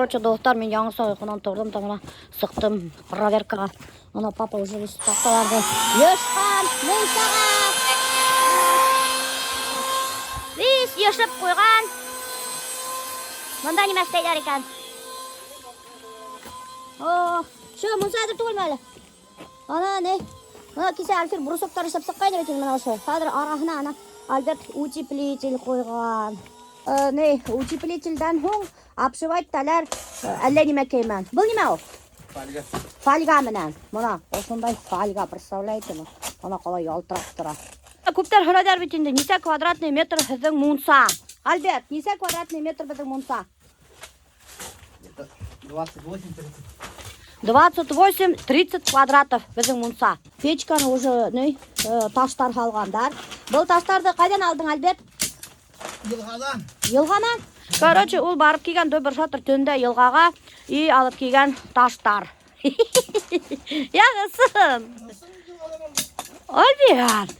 Короче, достар, мен жаңы ұйқынан тұрдым, тамына сықтым проверкаға. Ана папа уже тақталарды. Ешқан, Мусаға! Біз ешіп қойған. Мұнда неме істейлер екен? Şu Musa әзір түгіл мәлі. Ана не? Ана кесе Альфер брусоктар жасап саққайын өтен мына осы. Қазір арасына ана Альберт утеплитель қойған. Не, утеплительден соң обшивайтталар әлі неме кеймен. Бұл неме ол? Фольга. Фольга менен. Мына осындай фольга, представляете ме? Ана қалай ялтырап тұра. Көптер хырадар бітінде, несе квадратный метр біздің Мунса? Альберт, несе квадратный метр біздің Мунса? 28-30 квадратов біздің Мунса. Печканы уже таштар қалғандар. Бұл таштарды қайдан алдың, Альберт? Елғадан. Елғанан? Короче, ол барып келген дөбір шатыр түнді елғаға и алып келген таштар. Яғысын. Альберт.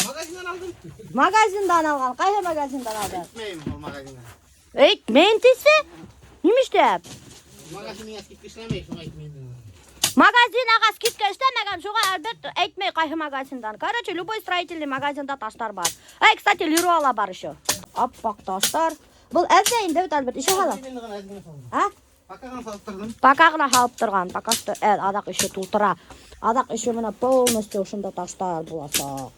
Магазиндан алдым. Магазиндан алған. Қайғы магазиндан алдың? Etmeyim o magazine. Мен тесі? Неміштеп? Magazine skip işlemeyin şuna etmeyin. Магазин аға скидка іштемеген, шуға Альберт әйтмей қайғы магазиндан. Короче, любой строительный магазинда таштар бар. Кстати, Леруала бар еще. Аппақ таштар. Бұл әзбейін, Дэвид Альберт, еще қала? Pakağını salıttırdım. Пакағына халып тұрған. Пакашты адақ еще тултыра. Адақ еще мына полностью ошында таштар боласақ.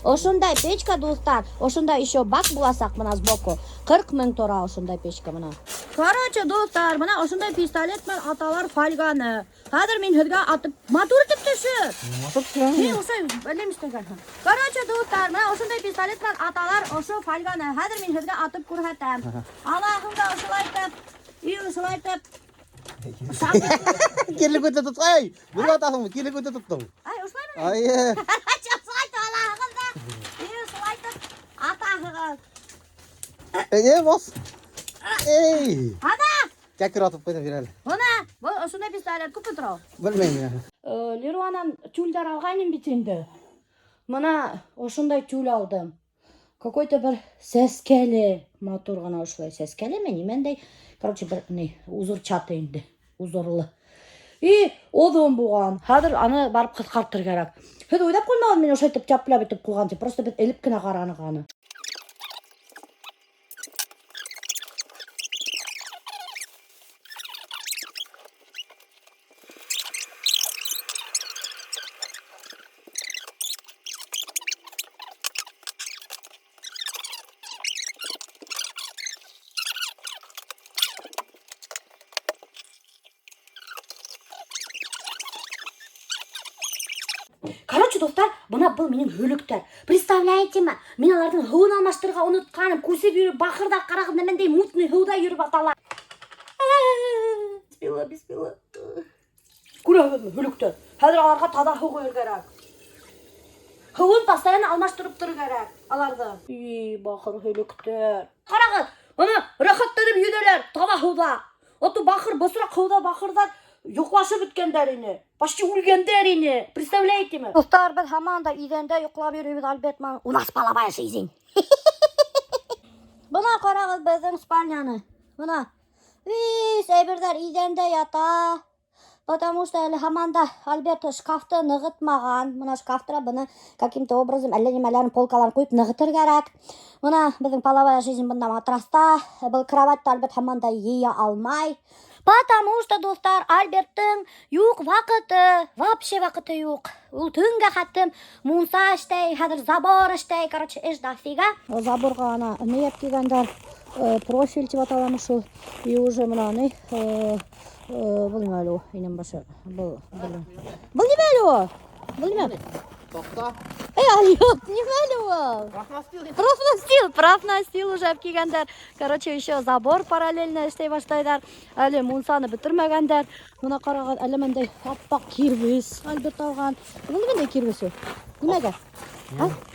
Ошындай печка достар, ошында еще бак боласақ мына сбоку. 40 000 тора ошындай печка мына. Короче, достар, мына ошындай пистолет мен аталар фольганы. Қазір мен хүдге атып мотор тіпті шүр. Мен ошай білемістеген. Короче, достар, мына ошындай пистолет мен аталар ошы фольганы. Қазір мен хүдге атып көрхетем. Аллахымда ошылайтып, үй ошылайтып. Kirli kötü tut. Ay, bir atasın mı? Kirli kötü tuttum. Ay, ошылай ма? Ay. Ошылайтып, Аллахымда. Үй ошылайтып, атағығыз. Ne bas? Ey. Ана! Çakır atıp koydum bir el. Ona, бұл ошындай пистолет көп тұрау. Bilmeyim ya. Леруанан тюльдар алғайным битенді. Мына ошындай тюль алдым. Какой-то бір сәскәлі мотор ғана ошылай. Сәскәлі ме немендей? Короче, бір узор чаты енді. Узорлы. И одан болған. Қазір аны барып қытқарттыр керек. Хеді ойдап қоймаған мен ошайтып чаплап етіп қойған. Просто бет еліп кіна қараны ғаны. Короче, достар, бұл менің өліктер. Представляете ма? Мен алардың хауын алмаштырға ұнытқаным. Көсеп үйіріп, бақырда қарағым немендей мутный хауда үйіріп аталар. Беспила. Көрәгім, өліктер. Қазір аларға тада хау қойыр керек. Хауын постоянно алмаштырып тұру керек. Аларды. Бақыр өліктер. Қарағыз, оны рахаттарып үйделер тада хауда. Оты бақыр, босырақ хауда бақырдар. Yoqlashib bitgandarini, почти o'lgandarini, представляете mi? Dostlar, biz hamon da uyda yo'qlab yuribmiz, albatta. У нас половая жизнь. Buna qarag'iz bizning spalnyani. Buna. Saybirlar uyda yata. Потому что hamon da Альберт шкафты нығытмаған. Mына шкафтра buni каким-то образом әллә нимәләрен полкаларын қойып нығытыр керек. Mына bizning половая жизнь bunda матраста. Бұл кроватьта Альберт hamon da ея алмай. Потому что, достар, Альберттың юк вақыты, вообще вақыты юк. Ол түнге қаттым, Мунса іштей, қазір забор іштей, короче, іш дофига. Заборға ана не епкегендар, профиль деп аталамыш ол. И уже мына не, бұл не әлі о, енем башы, бұл не әлі о? Бұл не әлі? Toqta. Алёк, не әлі о? Профнастил. Профнастил уже епкегендар. Короче, еще забор параллельно іштей баштайдар. Әлі Мунсаны бітірмегендар. Мына қараған әлі мендей аппақ кирбіз. Альберт алған. Бұл мендей кирбіз о? Немеге?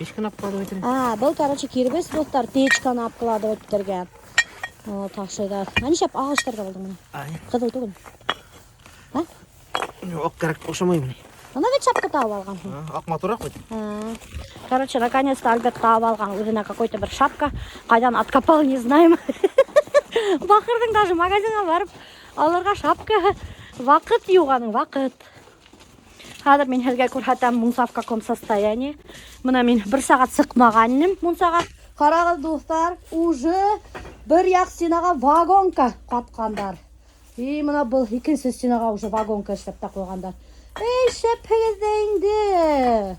Пешканы апқалады өйтірін. Бұл, короче, кирбіз, достар, печканы апқалады өттірген. Тақшайдар. Әнешеп ағаштарда болды мұны? Қызыл түгін. Оқ керек, оқшамайым. Она ведь шапка тауып алған. Ақ мотор ақ қойды. Короче, наконец-то Альберт тауып алған. Өзіне какой-то бір шапка. Қайдан откопал, не знаем. Бақырдың даже магазинға барып, аларға шапка, вақыт юғаның, вақыт. Хадыр мен хәлгә күрһәтәм мунса в каком состоянии. Мына мин 1 сағат сықмағанным мунсаға. Қарағыз достар, уже бір яқ стенаға вагонка қатқандар. И мына бұл икенче стенаға уже вагонка эшләп тә қойғандар. Эй, шәпегездә инде.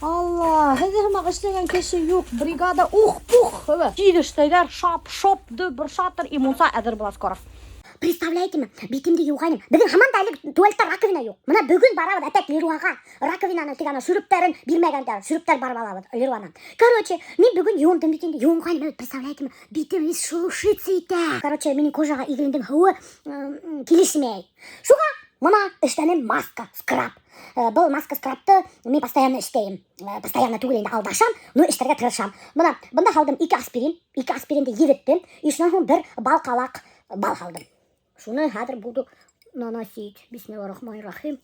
Алла, һеҙ һымаҡ эшләгән кеше юҡ. Бригада ух-пух. Җиҙ эшләйҙәр, шап-шоп, дөбөр шатыр, и мунса әҙер була скоро. Представляете, битимде юғайным. Беҙҙең һаман да әле туалетта раковина юҡ. Мына бөгөн барабыҙ әтәк Леруаға. Раковинаны тик ана шүрүптәрен бирмәгәндәр. Шүрүптәр барып алабыҙ Леруанан. Короче, мин бөгөн юындым бит инде. Юынғайным, представляете, битим шелушиться итә. Короче, минең кожаға игелендең һыуы килешмәй. Шуға мына эшләнем маска, скраб. Был маска скрабты мин постоянно эштәйем. Постоянно түгел инде алдашам, но эштәргә тырышам. Мына бында һалдым 2 аспирин. 2 аспиринде ебеттем. И шунан һуң бер балкалак бал һалдым. Шуны хәзер буду наносить. Бисмиллахиррахманиррахим.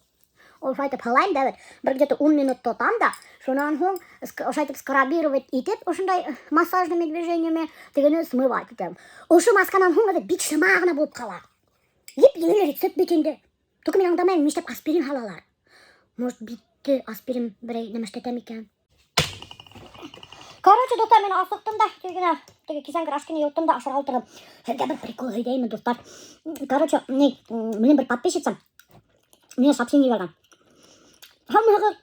Ol шайтып һалайым да, бер где-то 10 минут тотам да, шунан һуң шайтып скрабировать итеп, ошондай массажными движениями тегене смывать итәм. Ошо масканан һуң бик шыма гына булып кала. Еп-егелер сөт бит инде. Только мен аңдамайм, нишләп аспирин һалалар. Может, битте аспирин берәй нәмә эшләтәм икән. Короче, достар, мен асыктым да, теге кисән крашканы йоттым да, ашарга утырдым. Һеҙгә бер прикол һөйләйме, достар. Короче, минең бер подписчицам миңа сообщение биргән. Һәммәгез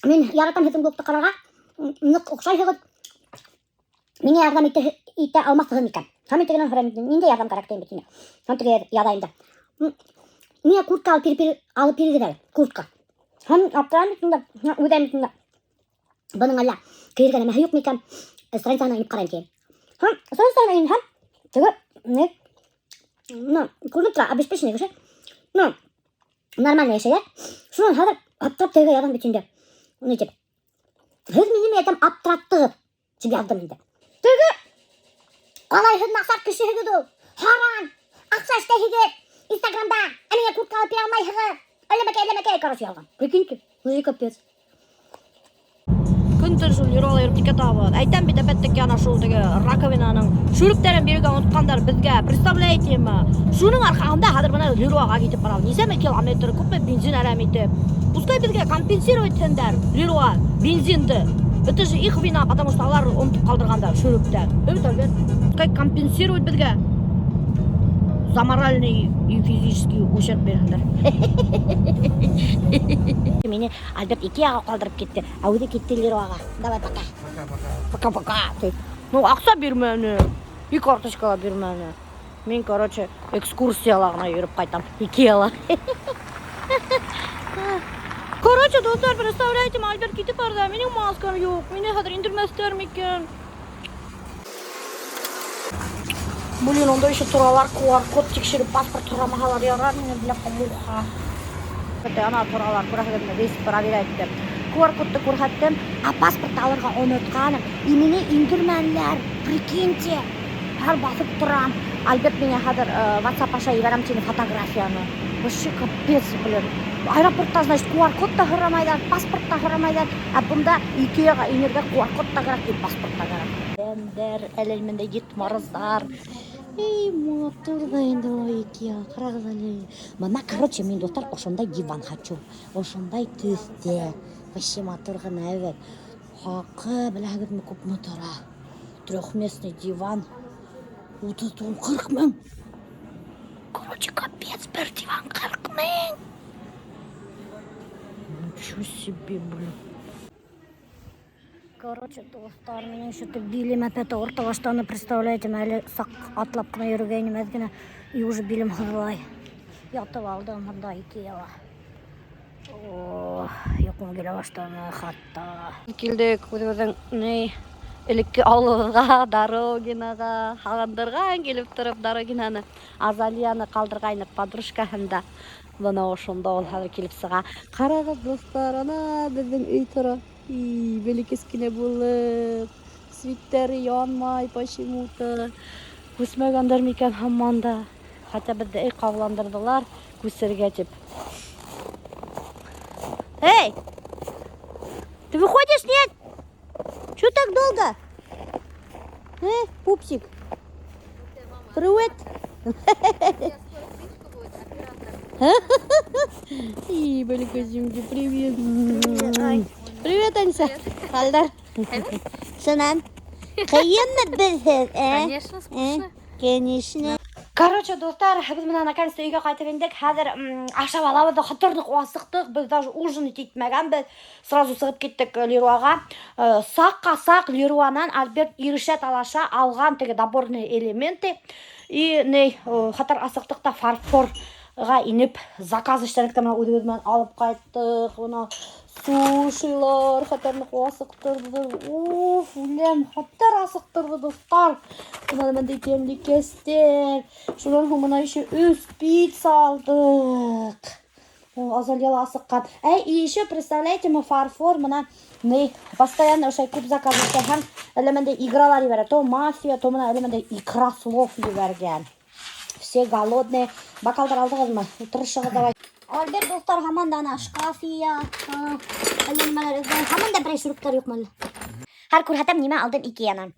мин яратам һеҙҙең блогты ҡарарға, ныҡ оҡшайһығыҙ. Миңә ярҙам итә алмаҫһығыҙ икән. Һәм мин тегенән һорайым, ниндәй ярҙам кәрәк тием бит һиңә. Һәм теге яҙайым да. Миңә куртка алып бирегеҙ әле, куртка. Һәм аптырам бит инде, уйҙайым бит инде. Бының әллә кейергә нәмәһе юҡмы икән? Страницаһына инеп ҡарайым тием. Һәм страницаһына инһәм, теге күренеп тора, обеспеченный кеше. Нормально йәшәйҙәр. Шунан хәҙер аптырап тегегә яҙам бит инде. Ни тип? Һеҙ мине әйтәм аптыраттығыҙ, тип яҙҙым инде. Теге ҡалай һеҙ насар кешеһегеҙ ул. Һаран, аҡса эшләйһегеҙ. Инстаграмда, ә миңә куртка алып бирә алмайһығыҙ. Әлләмәкәй, короче, яҙған. Прикиньте, уже капец. Көндөр шул Леруала йөрөп тикә табыҙ. Әйтәм бит, әпәттәки ана шул теге раковинаның шүрүктәрен бирергә онотҡандар беҙгә. Представляете-ме? Шуның арҡаһында хәҙер бына Леруаға китеп барабыҙ. Нисәмә километр, күпме бензин әрәм итеп. Пускай беҙгә компенсировать итһендәр Леруа бензинды. Это же их вина, потому что алар онотоп ҡалдырғандар шүрүктәр. Пускай компенсировать беҙгә. За моральный и физический ущерб бирһендәр. Мине Альберт Икеаға ҡалдырып китте, ә үҙе китте Леруаға. Давай, пока. Пока-пока. Ну, аҡса бирмәне. И карточкала бирмәне. Мин, короче, экскурсияла ғына йөрөп ҡайтам. Икеала. Короче, достар, представляете, Альберт китеп барҙа. Минең маскам юҡ. Мине хәҙер индермәҫтәр микән? Блин, онда еще торалар, QR-код тикшереп, паспорт торамаһалар ярар, мине бляха муха. Ана торалар, күрәһегеҙме, весь проверять итеп. QR-кодты күрһәттем, а паспортты алырға онотҡаным. И мине индермәнеләр. Прикиньте. Һәр баҫып торам. Альберт миңә хәҙер WhatsApp аша ебәрәм тине фотографияны. Вообще капец, блин. Аэропортта, значит, QR-код та һорамайҙар, паспорт та һорамайҙар. Ә бында Икеаға инергә QR-код та кәрәк, и паспорт та кәрәк. Бәндәр, әлелмендә етмарыздар. Эй, матур да инде ул Икеа, ҡарағыҙ әле. Бына, короче, мин, достар, ошондай диван хочу. Ошондай төҫтә. Вообще матур ғына, әүәт. Хаҡы, беләһегеҙме, күпме тора? Трехместный диван. 30-40 мең. Короче, капец, бер диван 40 мең. Ничего себе, блин. Короче, достар, менің шөті билем әпәті орталаштаны, представляете, әлі сақ атлап қына йөрөгәйнем әҙгенә, и уже билем һыҙлай. Ятып алдым бында Икеала. Йоҡом килә башланы хатта. Килдек үҙебеҙҙең элекке ауылға, Дорогинаға, һағындырған килеп тороп, Дорогинаны, Азалияны ҡалдырғайныҡ подружкаһында. Бына ошонда ул хәҙер килеп сыға. Ҡарағыҙ, достар, ана беҙҙең өй тора. Бәләкәскенә булып, свиттәре янмай почему-то. Күсмәгәндәр микән һаман да. Хәтта беҙҙе өй ҡауландырҙылар күсергә тип. Эй! Ты выходишь, нет? Чё так долго? Пупсик? Привет. И Баликозимки, привет. Привет, Анса. Алдар. Шанан. Қиынмы біздер, Конечно, скучно. Конечно. Короче, достар, біз мына наконец-то үйге қайтып ендік. Қазір ашап алабыз, қатырдық, уасықтық. Біз даже ужин етмеген, біз сразу сығып кеттік Леруаға. Саққа-сақ Леруанан Альберт иріше талаша алған теге доборные элементы. И не қатар асықтықта фарфорға иніп заказ іштенікті мына өді-өдімен алып қайттық. Мына сушилар, қатарнық асықтырды. Уф, үлем, қатар асықтырды, достар. Мына мындай темлекестер. Шулан мына еще үз пицца алдық. Азалияла асыққан. И еще, представляете, мы фарфор, мына не постоянно ошай көп заказ еткен. Әлемінде игралар ебәрі. То мафия, то мына әлемінде икра слов ебәрген. Все голодные. Бакалдар алдығыз мы? Тұрышығы давай. Альберт достар, хамандана шкафия. Хаманда бірей шүріптер yok мәлі. Har көрхәтем неме алдым Икеянан.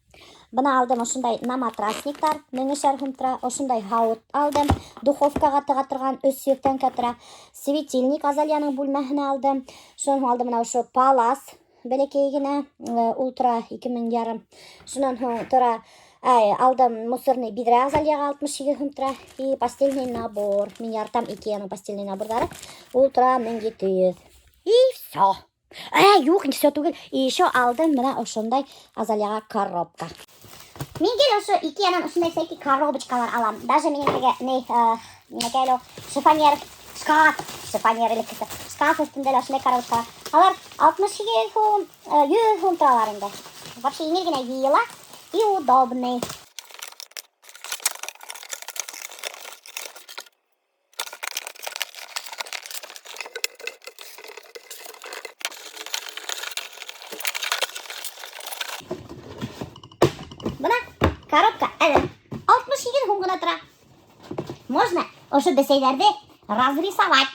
Бына алдым ошындай наматрасниктар, меңешер хумтра, ошындай хаут алдым, духовкаға тығатырған өз сүйектен кәтіра, светильник Азалияның бүлмәһіне алдым, шон алдым мына ошо палас, бәлекейгіне, ультра 2000 ярым, шонан тұра алдым мусорный бидре Азалияға 62 хумтра, и постельный набор, мен яртам Икеяның постельный набордары, ультра 1700, и все. Юк, не все түгел. И еще алдым мына ошондай Азалияға коробка. Мен кел ошо Икеянан ушундай всякий коробочкалар алам. Даже менің кело шифонер шифонер или шкаф үстінде ошондай коробочкалар. Алар 62 фунт, 100 фунт туралар инде. Вообще эмелгене вила и удобный. Бына коробка, 62 сум гына тора. Можно ошо бесейлерди разрисовать.